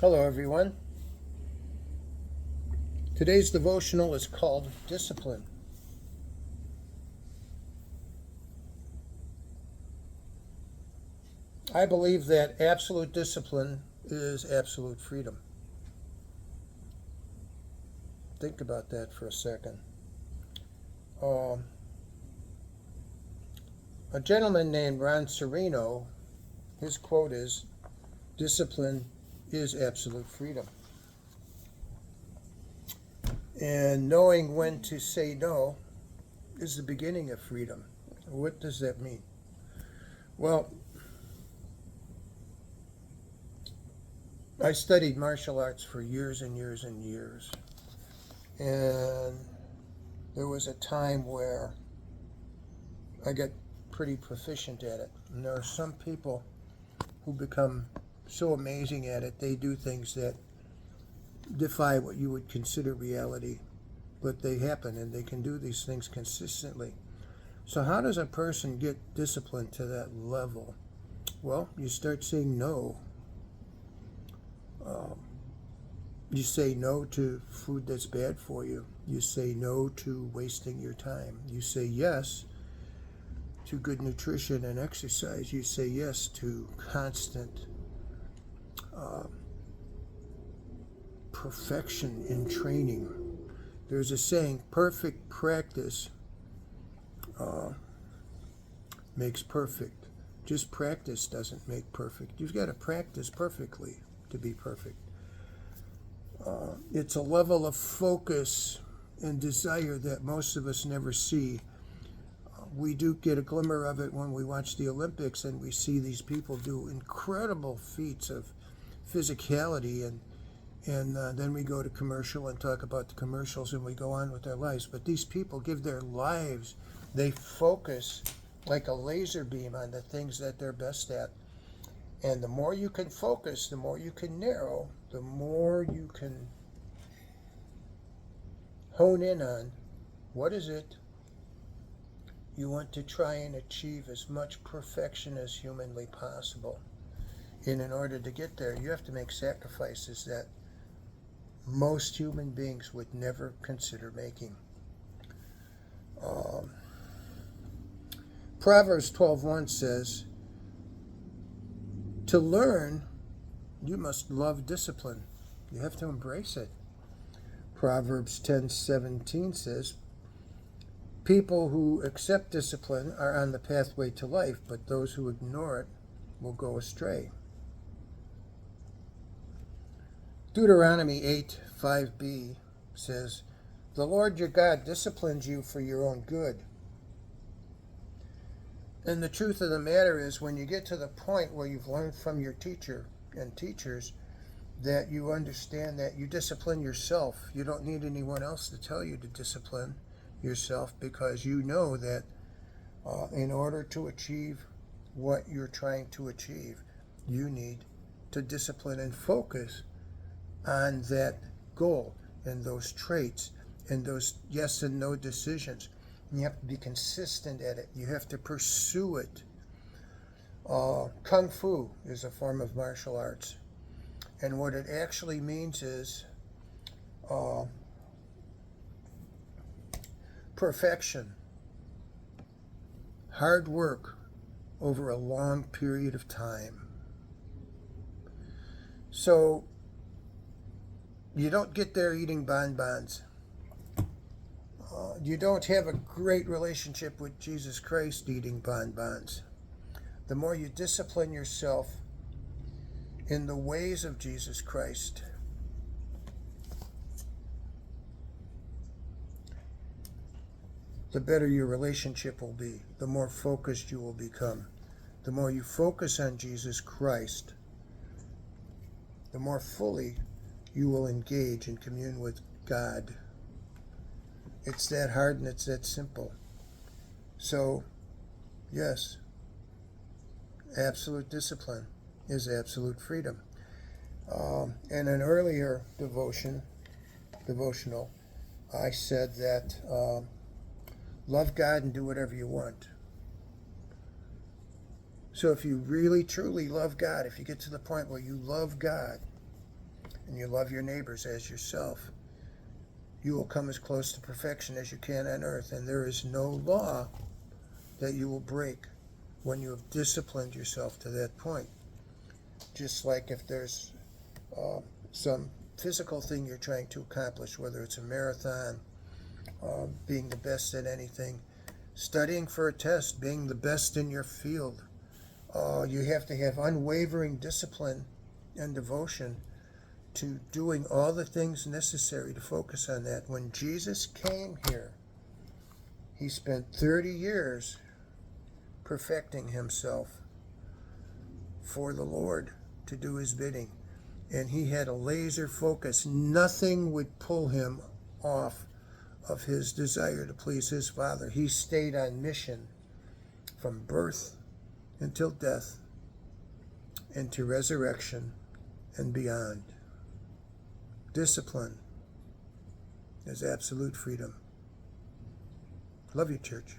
Hello, everyone. Today's devotional is called Discipline. I believe that absolute discipline is absolute freedom. Think about that for a second. Um, a gentleman named Ron Sereno, his quote is, "Discipline is absolute freedom." And knowing when to say no is the beginning of freedom. What does that mean? Well, I studied martial arts for years and years and years. And there was a time where I got pretty proficient at it. And there are some people who become so amazing at it, they do things that defy what you would consider reality, but they happen and they can do these things consistently. So, how does a person get disciplined to that level? Well, you start saying no. Um, you say no to food that's bad for you. You say no to wasting your time. You say yes to good nutrition and exercise. You say yes to constant uh, perfection in training. There's a saying, perfect practice uh, makes perfect. Just practice doesn't make perfect. You've got to practice perfectly to be perfect. It's a level of focus and desire that most of us never see. We do get a glimmer of it when we watch the Olympics and we see these people do incredible feats of physicality, and then we go to commercial and talk about the commercials and we go on with our lives. But these people give their lives, they focus like a laser beam on the things that they're best at. And the more you can focus, the more you can narrow, the more you can hone in on what is it you want to try and achieve as much perfection as humanly possible. And in order to get there, you have to make sacrifices that most human beings would never consider making. Um, Proverbs 12:1 says, "To learn, you must love discipline." You have to embrace it. Proverbs 10:17 says, "People who accept discipline are on the pathway to life, but those who ignore it will go astray." Deuteronomy 8:5b says, "The Lord your God disciplines you for your own good." And the truth of the matter is, when you get to the point where you've learned from your teacher and teachers that you understand that you discipline yourself, you don't need anyone else to tell you to discipline yourself, because you know that in order to achieve what you're trying to achieve, you need to discipline and focus on that goal and those traits and those yes and no decisions. And you have to be consistent at it. You have to pursue it. Kung Fu is a form of martial arts. And what it actually means is uh, perfection, hard work over a long period of time. So you don't get there eating bonbons. You don't have a great relationship with Jesus Christ eating bonbons. The more you discipline yourself in the ways of Jesus Christ, the better your relationship will be, the more focused you will become. The more you focus on Jesus Christ, the more fully you will engage and commune with God. It's that hard and it's that simple. So, yes, absolute discipline is absolute freedom. In an earlier devotional, I said that love God and do whatever you want. So if you really truly love God, if you get to the point where you love God, and you love your neighbors as yourself, you will come as close to perfection as you can on earth. And there is no law that you will break when you have disciplined yourself to that point. Just like if there's some physical thing you're trying to accomplish, whether it's a marathon, being the best at anything, studying for a test, being the best in your field, you have to have unwavering discipline and devotion to doing all the things necessary to focus on that. When Jesus came here, he spent 30 years perfecting himself for the Lord to do his bidding. And he had a laser focus. Nothing would pull him off of his desire to please his Father. He stayed on mission from birth until death, into resurrection and beyond. Discipline is absolute freedom. Love you, church.